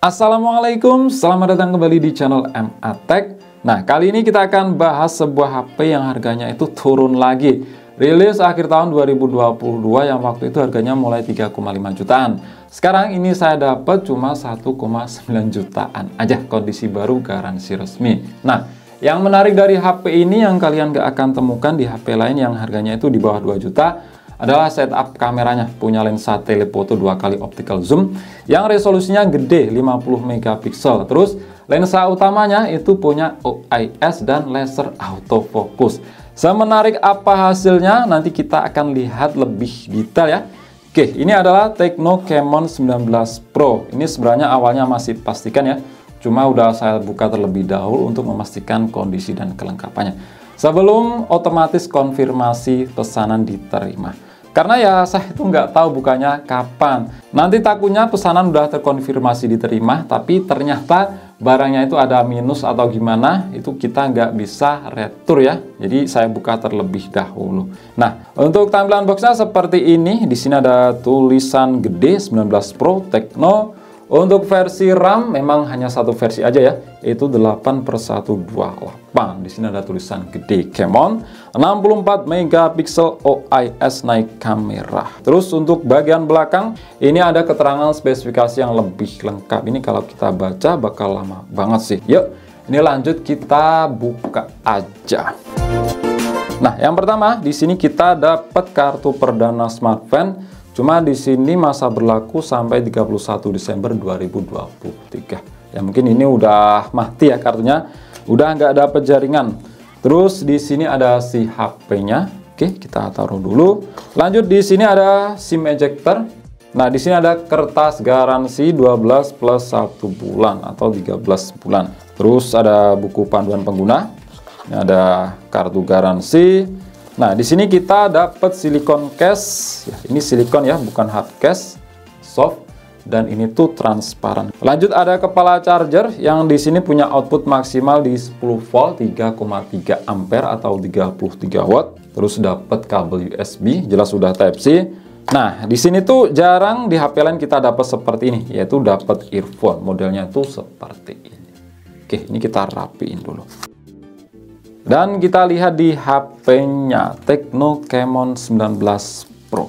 Assalamualaikum, selamat datang kembali di channel MA Tech. Nah, kali ini kita akan bahas sebuah HP yang harganya itu turun lagi. Rilis akhir tahun 2022 yang waktu itu harganya mulai 3,5 jutaan. Sekarang ini saya dapat cuma 1,9 jutaan aja, kondisi baru garansi resmi. Nah, yang menarik dari HP ini yang kalian gak akan temukan di HP lain yang harganya itu di bawah 2 juta adalah setup kameranya. Punya lensa telefoto 2x optical zoom yang resolusinya gede 50 megapiksel. Terus lensa utamanya itu punya OIS dan laser autofocus. Semenarik apa hasilnya nanti kita akan lihat lebih detail ya. Oke, ini adalah Tecno Camon 19 Pro. Ini sebenarnya awalnya masih pastikan ya, cuma udah saya buka terlebih dahulu untuk memastikan kondisi dan kelengkapannya sebelum otomatis konfirmasi pesanan diterima. Karena ya saya itu nggak tahu bukanya kapan. Nanti takutnya pesanan udah terkonfirmasi diterima, tapi ternyata barangnya itu ada minus atau gimana, itu kita nggak bisa retur ya. Jadi saya buka terlebih dahulu. Nah, untuk tampilan boxnya seperti ini. Di sini ada tulisan gede 19 Pro Tecno. Untuk versi RAM memang hanya satu versi aja ya, yaitu 8/128. Di sini ada tulisan gede Camon, 64 megapiksel OIS naik kamera. Terus untuk bagian belakang ini ada keterangan spesifikasi yang lebih lengkap. Ini kalau kita baca bakal lama banget sih. Yuk, ini lanjut kita buka aja. Nah, yang pertama di sini kita dapat kartu perdana smartphone. Cuma di sini masa berlaku sampai 31 Desember 2023. Ya mungkin ini udah mati ya kartunya, udah nggak dapet jaringan. Terus di sini ada si HP-nya. Oke, kita taruh dulu. Lanjut di sini ada SIM ejector. Nah, di sini ada kertas garansi 12 plus 1 bulan atau 13 bulan. Terus ada buku panduan pengguna. Ini ada kartu garansi. Nah, di sini kita dapat silikon case. Ya, ini silikon ya, bukan hard case, soft, dan ini tuh transparan. Lanjut ada kepala charger yang di sini punya output maksimal di 10 volt 3,3 ampere atau 33 watt. Terus dapat kabel USB, jelas sudah Type C. Nah, di sini tuh jarang di HP lain kita dapat seperti ini, yaitu dapat earphone. Modelnya tuh seperti ini. Oke, ini kita rapiin dulu. Dan kita lihat di HP-nya Tecno Camon 19 Pro.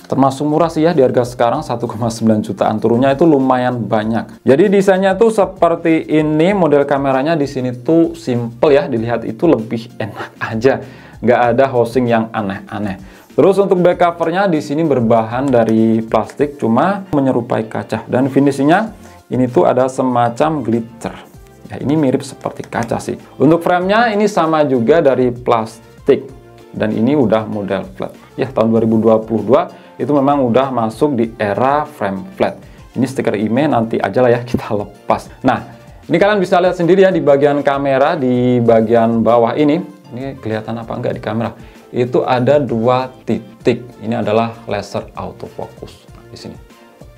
Termasuk murah sih ya di harga sekarang 1,9 jutaan. Turunnya itu lumayan banyak. Jadi desainnya tuh seperti ini, model kameranya di sini tuh simple ya, dilihat itu lebih enak aja. Nggak ada housing yang aneh-aneh. Terus untuk back covernya di sini berbahan dari plastik, cuma menyerupai kaca. Dan finishingnya ini tuh ada semacam glitter. Ya, ini mirip seperti kaca sih. Untuk framenya ini sama juga dari plastik. Dan ini udah model flat. Ya, tahun 2022 itu memang udah masuk di era frame flat. Ini stiker IMEI nanti aja lah ya kita lepas. Nah, ini kalian bisa lihat sendiri ya di bagian kamera, di bagian bawah ini. Ini kelihatan apa enggak di kamera? Itu ada 2 titik. Ini adalah laser autofocus di sini.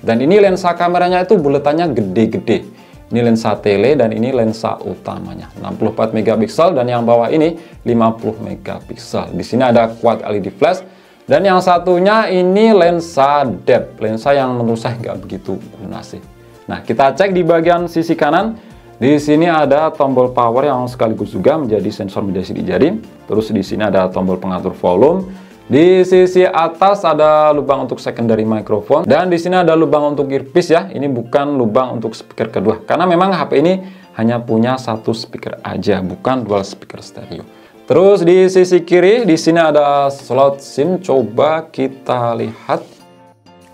Dan ini lensa kameranya itu buletannya gede-gede. Ini lensa tele dan ini lensa utamanya 64 megapiksel dan yang bawah ini 50 megapiksel. Di sini ada quad LED flash dan yang satunya ini lensa depth, lensa yang menurut saya nggak begitu guna sih. Nah, kita cek di bagian sisi kanan. Di sini ada tombol power yang sekaligus juga menjadi sensor mediasi di jari. Terus di sini ada tombol pengatur volume. Di sisi atas ada lubang untuk secondary microphone dan di sini ada lubang untuk earpiece ya. Ini bukan lubang untuk speaker kedua karena memang HP ini hanya punya satu speaker aja, bukan dual speaker stereo. Terus di sisi kiri di sini ada slot SIM. Coba kita lihat.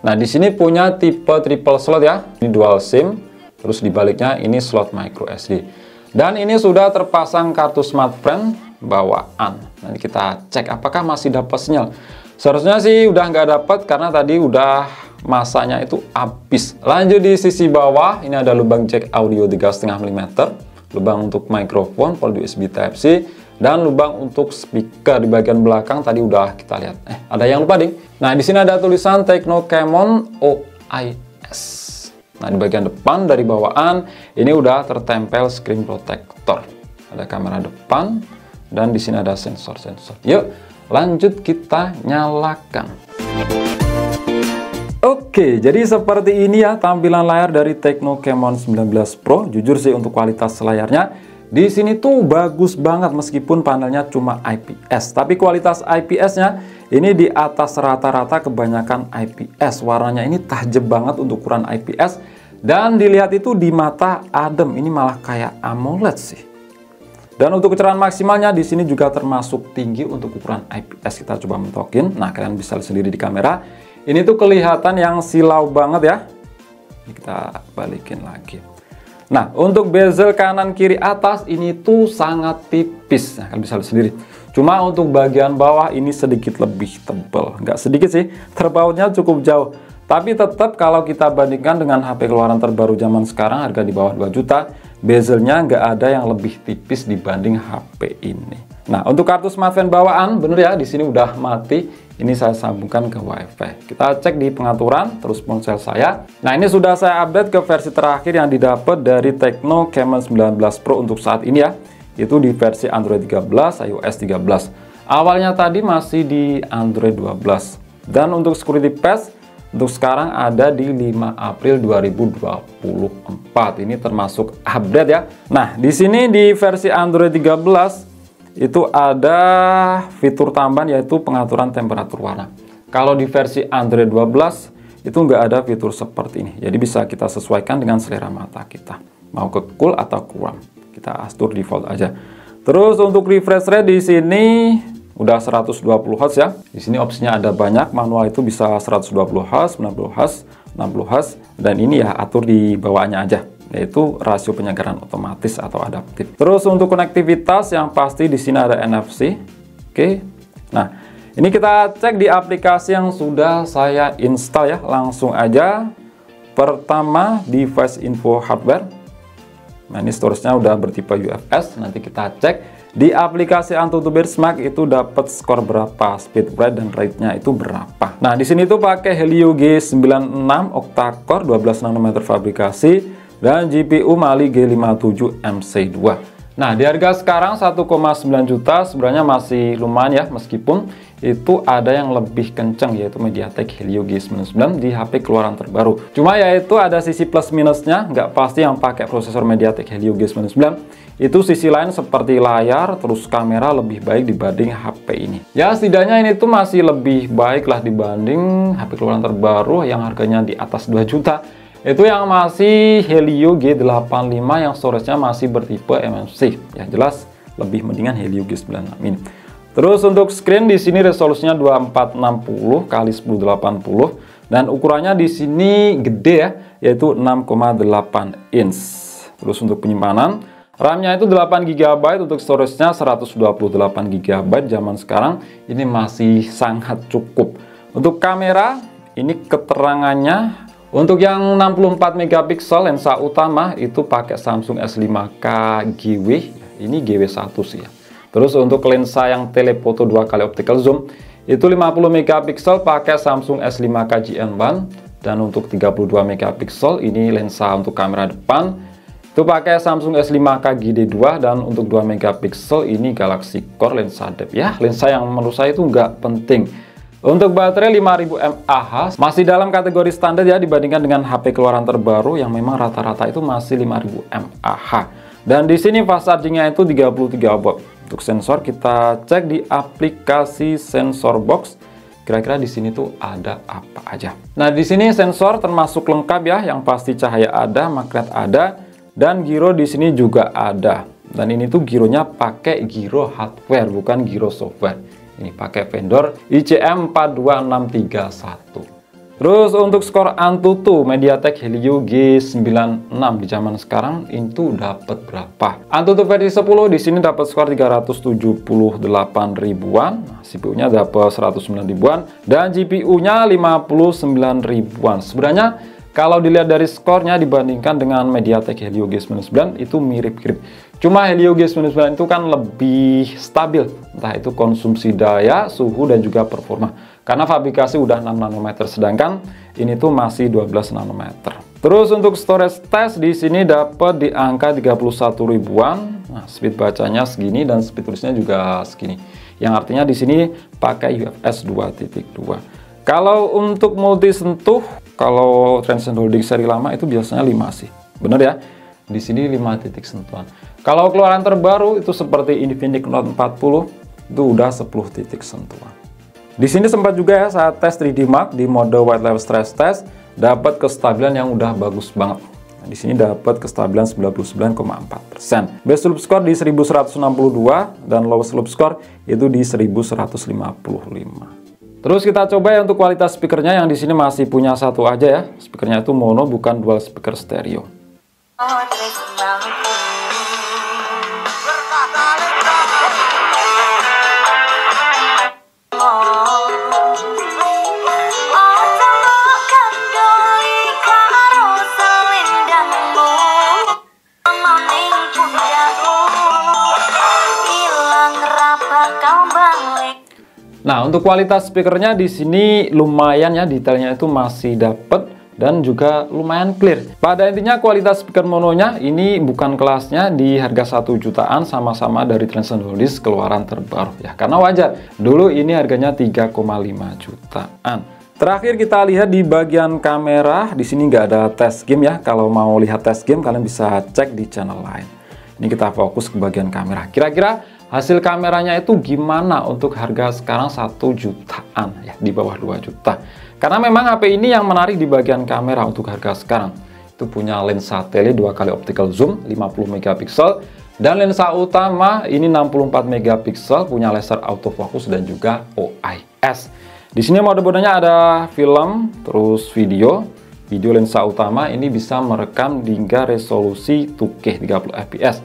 Nah, di sini punya tipe triple slot ya. Ini dual SIM. Terus di baliknya ini slot micro SD. Dan ini sudah terpasang kartu smartphone bawaan. Nanti kita cek apakah masih dapat sinyal. Seharusnya sih udah nggak dapat karena tadi udah masanya itu habis. Lanjut di sisi bawah ini ada lubang jack audio 3,5 mm, lubang untuk mikrofon, port USB Type C, dan lubang untuk speaker. Di bagian belakang tadi udah kita lihat. Ada yang lupa ding. Nah, di sini ada tulisan Tecno Camon OIS. Nah, di bagian depan dari bawaan ini udah tertempel screen protector. Ada kamera depan. Dan di sini ada sensor-sensor. Yuk, lanjut kita nyalakan. Oke, jadi seperti ini ya tampilan layar dari Tecno Camon 19 Pro. Jujur sih untuk kualitas layarnya di sini tuh bagus banget meskipun panelnya cuma IPS. Tapi kualitas IPS-nya ini di atas rata-rata, kebanyakan IPS. Warnanya ini tajam banget untuk ukuran IPS dan dilihat itu di mata adem. Ini malah kayak AMOLED sih. Dan untuk kecerahan maksimalnya di sini juga termasuk tinggi untuk ukuran IPS. Kita coba mentokin. Nah, kalian bisa lihat sendiri di kamera. Ini tuh kelihatan yang silau banget ya. Ini kita balikin lagi. Nah, untuk bezel kanan kiri atas ini tuh sangat tipis. Nah, kalian bisa lihat sendiri. Cuma untuk bagian bawah ini sedikit lebih tebal. Nggak sedikit sih, terpautnya cukup jauh. Tapi tetap kalau kita bandingkan dengan HP keluaran terbaru zaman sekarang, harga di bawah 2 juta, bezelnya nggak ada yang lebih tipis dibanding HP ini. Nah, untuk kartu smartphone bawaan, bener ya, di sini udah mati. Ini saya sambungkan ke WiFi. Kita cek di pengaturan, terus ponsel saya. Nah, ini sudah saya update ke versi terakhir yang didapat dari Tecno Camon 19 Pro untuk saat ini ya. Itu di versi Android 13, iOS 13. Awalnya tadi masih di Android 12. Dan untuk security patch, untuk sekarang ada di 5 April 2024. Ini termasuk update ya. Nah, di sini di versi Android 13 itu ada fitur tambahan yaitu pengaturan temperatur warna. Kalau di versi Android 12 itu nggak ada fitur seperti ini. Jadi bisa kita sesuaikan dengan selera mata kita. Mau ke cool atau ke warm. Kita atur default aja. Terus untuk refresh rate di sini udah 120 Hz ya. Di sini opsinya ada banyak. Manual itu bisa 120 Hz, 90 Hz, 60 Hz, dan ini ya atur di bawaannya aja, yaitu rasio penyegaran otomatis atau adaptif. Terus untuk konektivitas yang pasti di sini ada NFC. Oke. Nah, ini kita cek di aplikasi yang sudah saya install ya. Langsung aja. Pertama, device info hardware. Nah, ini storage-nya udah bertipe UFS. Nanti kita cek di aplikasi AnTuTu Benchmark itu dapat skor berapa, speed write dan rate-nya itu berapa. Nah, di sini tuh pakai Helio G96 octa-core 12 nanometer fabrikasi dan GPU Mali G57 MC2. Nah, di harga sekarang 1,9 juta sebenarnya masih lumayan ya, meskipun itu ada yang lebih kenceng yaitu MediaTek Helio G99 di HP keluaran terbaru. Cuma yaitu ada sisi plus minusnya, nggak pasti yang pakai prosesor MediaTek Helio G99. Itu sisi lain seperti layar, terus kamera lebih baik dibanding HP ini. Ya, setidaknya ini tuh masih lebih baik lah dibanding HP keluaran terbaru yang harganya di atas 2 juta. Itu yang masih Helio G85 yang storage-nya masih bertipe MMC. Ya, jelas lebih mendingan Helio G96 ini. Terus untuk screen di sini resolusinya 2460 x 1080 dan ukurannya di sini gede ya, yaitu 6,8 inch. Terus untuk penyimpanan, RAM-nya itu 8 GB, untuk storage-nya 128 GB. Zaman sekarang ini masih sangat cukup. Untuk kamera, ini keterangannya untuk yang 64 megapiksel lensa utama itu pakai Samsung S5K GW. Ini GW1 sih ya. Terus untuk lensa yang telefoto 2 kali optical zoom itu 50 megapiksel pakai Samsung S5K GN1, dan untuk 32 megapiksel ini lensa untuk kamera depan itu pakai Samsung S5K GD2, dan untuk 2 megapiksel ini Galaxy Core lensa depth ya, lensa yang menurut saya itu nggak penting. Untuk baterai 5000 mAh masih dalam kategori standar ya dibandingkan dengan HP keluaran terbaru yang memang rata-rata itu masih 5000 mAh. Dan di sini fast charging-nya itu 33 watt. Untuk sensor kita cek di aplikasi Sensor Box. Kira-kira di sini tuh ada apa aja. Nah, di sini sensor termasuk lengkap ya, yang pasti cahaya ada, magnet ada, dan gyro di sini juga ada. Dan ini tuh gyronya pakai gyro hardware, bukan gyro software. Ini pakai vendor ICM 42631. Terus untuk skor AnTuTu MediaTek Helio G96 di zaman sekarang itu dapat berapa? AnTuTu versi 10 di sini dapat skor 378 ribuan, CPU-nya dapat 109 ribuan, dan GPU-nya 59 ribuan. Sebenarnya kalau dilihat dari skornya dibandingkan dengan MediaTek Helio G99 itu mirip-mirip. Cuma Helio G99 itu kan lebih stabil, entah itu konsumsi daya, suhu, dan juga performa. Karena fabrikasi udah 6 nanometer, sedangkan ini tuh masih 12 nanometer. Terus untuk storage test di sini dapat di angka 31 ribuan. Nah, speed bacanya segini dan speed tulisnya juga segini. Yang artinya di sini pakai UFS 2.2. Kalau untuk multi sentuh Kalau Transcend Holding seri lama itu biasanya 5 sih. Bener ya? Di sini 5 titik sentuhan. Kalau keluaran terbaru itu seperti Infinix Note 40 itu udah 10 titik sentuhan. Di sini sempat juga ya saat tes 3D Mark di mode White Level Stress Test dapat kestabilan yang udah bagus banget. Di sini dapat kestabilan 99,4%. Best loop score di 1162 dan lowest loop score itu di 1155. Terus kita coba ya untuk kualitas speakernya yang di sini masih punya satu aja ya. Speakernya itu mono bukan dual speaker stereo. Nah, untuk kualitas speakernya di sini lumayan ya, detailnya itu masih dapet dan juga lumayan clear. Pada intinya kualitas speaker mononya ini bukan kelasnya di harga 1 jutaan, sama-sama dari Transcend Holding keluaran terbaru ya. Karena wajar, dulu ini harganya 3,5 jutaan. Terakhir kita lihat di bagian kamera, di sini nggak ada test game ya. Kalau mau lihat test game kalian bisa cek di channel lain. Ini kita fokus ke bagian kamera. Kira-kira hasil kameranya itu gimana untuk harga sekarang 1 jutaan ya, di bawah 2 juta. Karena memang HP ini yang menarik di bagian kamera untuk harga sekarang. Itu punya lensa tele 2 kali optical zoom 50 megapiksel dan lensa utama ini 64 megapiksel, punya laser autofocus dan juga OIS. Di sini mode-modenya ada film, terus video. Video lensa utama ini bisa merekam hingga resolusi 2K 30 fps.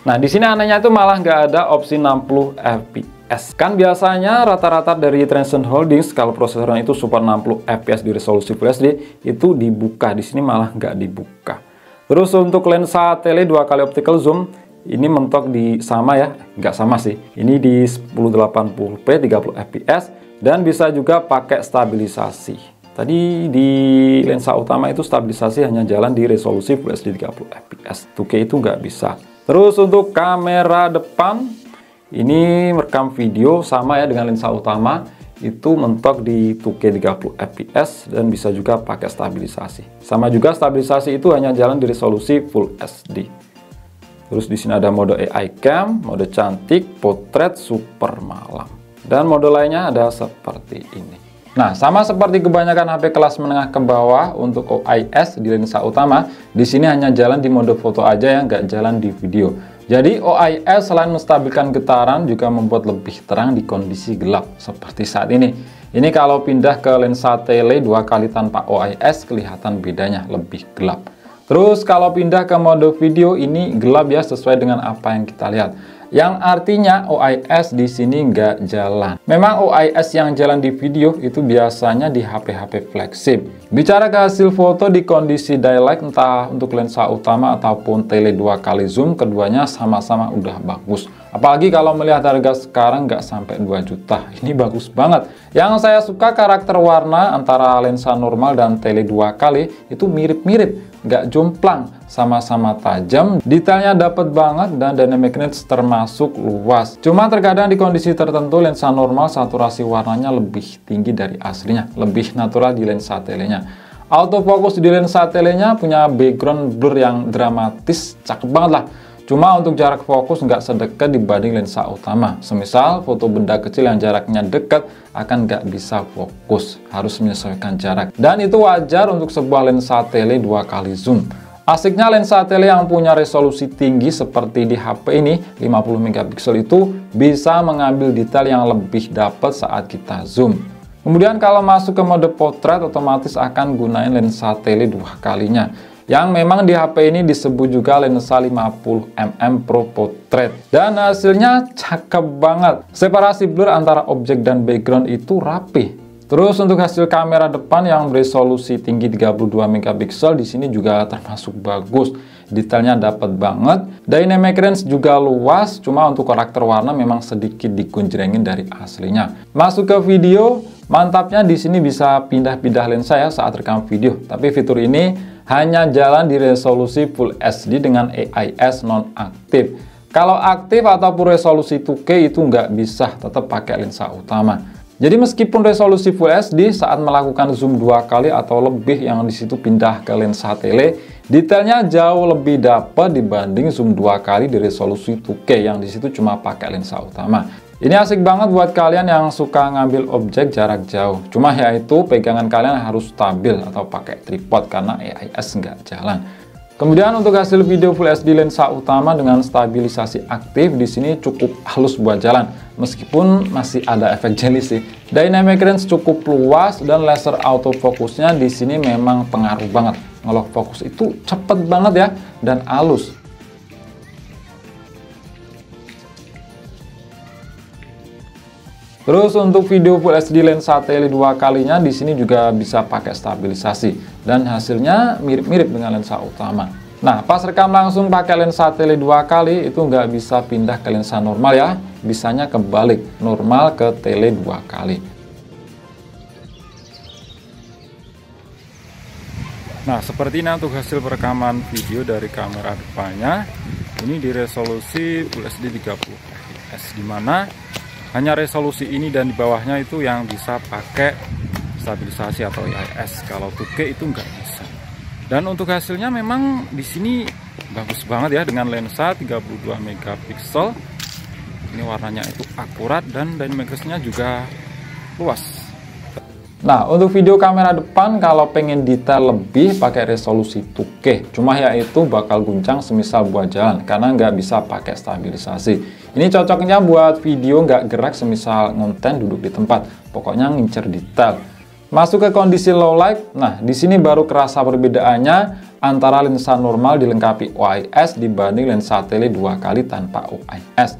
Nah, di sini anehnya itu malah nggak ada opsi 60 fps. Kan biasanya rata-rata dari Transcend Holdings kalau prosesornya itu support 60 fps di resolusi Full HD itu dibuka. Di sini malah nggak dibuka. Terus untuk lensa tele 2 kali optical zoom ini mentok di sama ya, nggak sama sih. Ini di 1080p 30 fps dan bisa juga pakai stabilisasi. Tadi di lensa utama itu stabilisasi hanya jalan di resolusi Full HD 30 fps. 2K itu nggak bisa. Terus untuk kamera depan ini merekam video sama ya dengan lensa utama, itu mentok di 2K 30 fps dan bisa juga pakai stabilisasi. Sama juga stabilisasi itu hanya jalan di resolusi Full HD. Terus di sini ada mode AI cam, mode cantik, potret, super malam. Dan mode lainnya ada seperti ini. Nah, sama seperti kebanyakan HP kelas menengah ke bawah, untuk OIS di lensa utama, di sini hanya jalan di mode foto aja yang nggak jalan di video. Jadi OIS selain menstabilkan getaran, juga membuat lebih terang di kondisi gelap, seperti saat ini. Ini kalau pindah ke lensa tele 2 kali tanpa OIS, kelihatan bedanya, lebih gelap. Terus kalau pindah ke mode video, ini gelap ya, sesuai dengan apa yang kita lihat. Yang artinya OIS di sini nggak jalan. Memang OIS yang jalan di video itu biasanya di HP-HP flagship. Bicara ke hasil foto di kondisi daylight, entah untuk lensa utama ataupun tele 2 kali zoom, keduanya sama-sama udah bagus. Apalagi kalau melihat harga sekarang nggak sampai 2 juta. Ini bagus banget. Yang saya suka karakter warna antara lensa normal dan tele 2 kali itu mirip-mirip, nggak jomplang, sama-sama tajam, detailnya dapat banget dan dynamic range termasuk luas. Cuma terkadang di kondisi tertentu lensa normal saturasi warnanya lebih tinggi dari aslinya, lebih natural di lensa telenya. Autofocus di lensa telenya punya background blur yang dramatis, cakep banget lah. Cuma untuk jarak fokus nggak sedekat dibanding lensa utama. Semisal foto benda kecil yang jaraknya dekat akan nggak bisa fokus, harus menyesuaikan jarak. Dan itu wajar untuk sebuah lensa tele 2 kali zoom. Asiknya lensa tele yang punya resolusi tinggi seperti di HP ini, 50 megapiksel itu bisa mengambil detail yang lebih dapat saat kita zoom. Kemudian kalau masuk ke mode potret, otomatis akan gunain lensa tele 2 kalinya. Yang memang di HP ini disebut juga lensa 50mm Pro Portrait. Dan hasilnya cakep banget. Separasi blur antara objek dan background itu rapi. Terus untuk hasil kamera depan yang beresolusi tinggi 32 megapiksel di sini juga termasuk bagus. Detailnya dapat banget. Dynamic range juga luas, cuma untuk karakter warna memang sedikit dikunjrengin dari aslinya. Masuk ke video, mantapnya di sini bisa pindah-pindah lensa ya saat rekam video. Tapi fitur ini hanya jalan di resolusi Full HD dengan AIS non-aktif. Kalau aktif ataupun resolusi 2K itu nggak bisa, tetap pakai lensa utama. Jadi meskipun resolusi Full HD saat melakukan zoom 2 kali atau lebih yang disitu pindah ke lensa tele, detailnya jauh lebih dapat dibanding zoom 2 kali di resolusi 2K yang disitu cuma pakai lensa utama. Ini asik banget buat kalian yang suka ngambil objek jarak jauh. Cuma ya itu pegangan kalian harus stabil atau pakai tripod karena AIS nggak jalan. Kemudian untuk hasil video Full HD lensa utama dengan stabilisasi aktif di sini cukup halus buat jalan, meskipun masih ada efek jelly sih. Dynamic range cukup luas dan laser autofocusnya di sini memang pengaruh banget. Ngelock fokus itu cepet banget ya dan halus. Terus untuk video Full HD lensa tele 2 kalinya di sini juga bisa pakai stabilisasi dan hasilnya mirip-mirip dengan lensa utama. Nah, pas rekam langsung pakai lensa tele 2 kali itu nggak bisa pindah ke lensa normal ya, bisanya kebalik, normal ke tele 2 kali. Nah, seperti ini untuk hasil perekaman video dari kamera depannya. Ini di resolusi Full HD 30 fps, dimana hanya resolusi ini dan di bawahnya itu yang bisa pakai stabilisasi atau AIS. Kalau 2K itu nggak bisa. Dan untuk hasilnya memang di sini bagus banget ya dengan lensa 32 megapiksel. Ini warnanya itu akurat dan dynamic range-nya juga luas. Nah, untuk video kamera depan kalau pengen detail lebih pakai resolusi 2K. Cuma ya itu bakal guncang semisal buat jalan karena nggak bisa pakai stabilisasi. Ini cocoknya buat video nggak gerak semisal ngonten duduk di tempat. Pokoknya ngincer detail. Masuk ke kondisi low light. Nah, di sini baru kerasa perbedaannya antara lensa normal dilengkapi OIS dibanding lensa tele 2 kali tanpa OIS.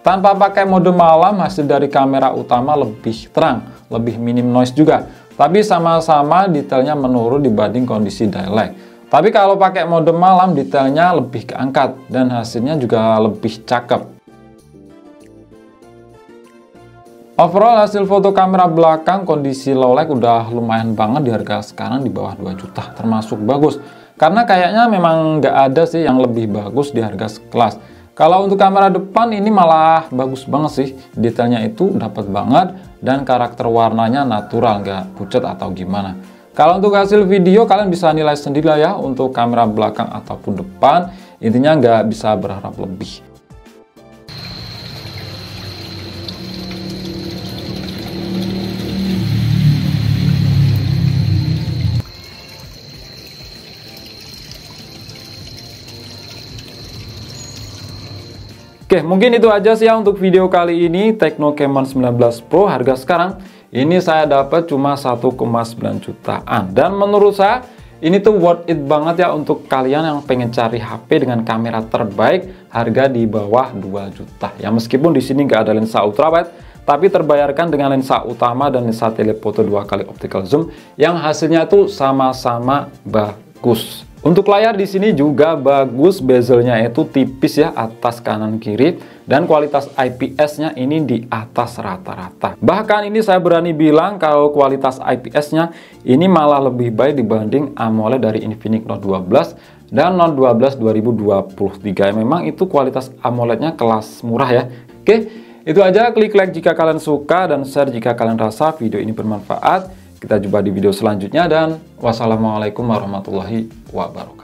Tanpa pakai mode malam, hasil dari kamera utama lebih terang, lebih minim noise juga. Tapi sama-sama detailnya menurun dibanding kondisi daylight. Tapi kalau pakai mode malam, detailnya lebih keangkat dan hasilnya juga lebih cakep. Overall hasil foto kamera belakang kondisi low light udah lumayan banget di harga sekarang di bawah 2 juta, termasuk bagus. Karena kayaknya memang nggak ada sih yang lebih bagus di harga sekelas. Kalau untuk kamera depan ini malah bagus banget sih, detailnya itu dapat banget dan karakter warnanya natural, nggak pucat atau gimana. Kalau untuk hasil video kalian bisa nilai sendiri lah ya untuk kamera belakang ataupun depan, intinya nggak bisa berharap lebih. Oke, mungkin itu aja sih ya untuk video kali ini. Tecno Camon 19 Pro harga sekarang ini saya dapat cuma 1,9 jutaan. Dan menurut saya ini tuh worth it banget ya untuk kalian yang pengen cari HP dengan kamera terbaik harga di bawah 2 juta. Ya meskipun di sini nggak ada lensa ultrawide, tapi terbayarkan dengan lensa utama dan lensa telefoto 2 kali optical zoom yang hasilnya tuh sama-sama bagus. Untuk layar di sini juga bagus, bezelnya itu tipis ya, atas kanan kiri, dan kualitas IPS-nya ini di atas rata-rata. Bahkan ini saya berani bilang kalau kualitas IPS-nya ini malah lebih baik dibanding AMOLED dari Infinix Note 12 dan Note 12 2023. Memang itu kualitas AMOLED-nya kelas murah ya. Oke, itu aja. Klik like jika kalian suka dan share jika kalian rasa video ini bermanfaat. Kita jumpa di video selanjutnya dan wassalamualaikum warahmatullahi wabarakatuh.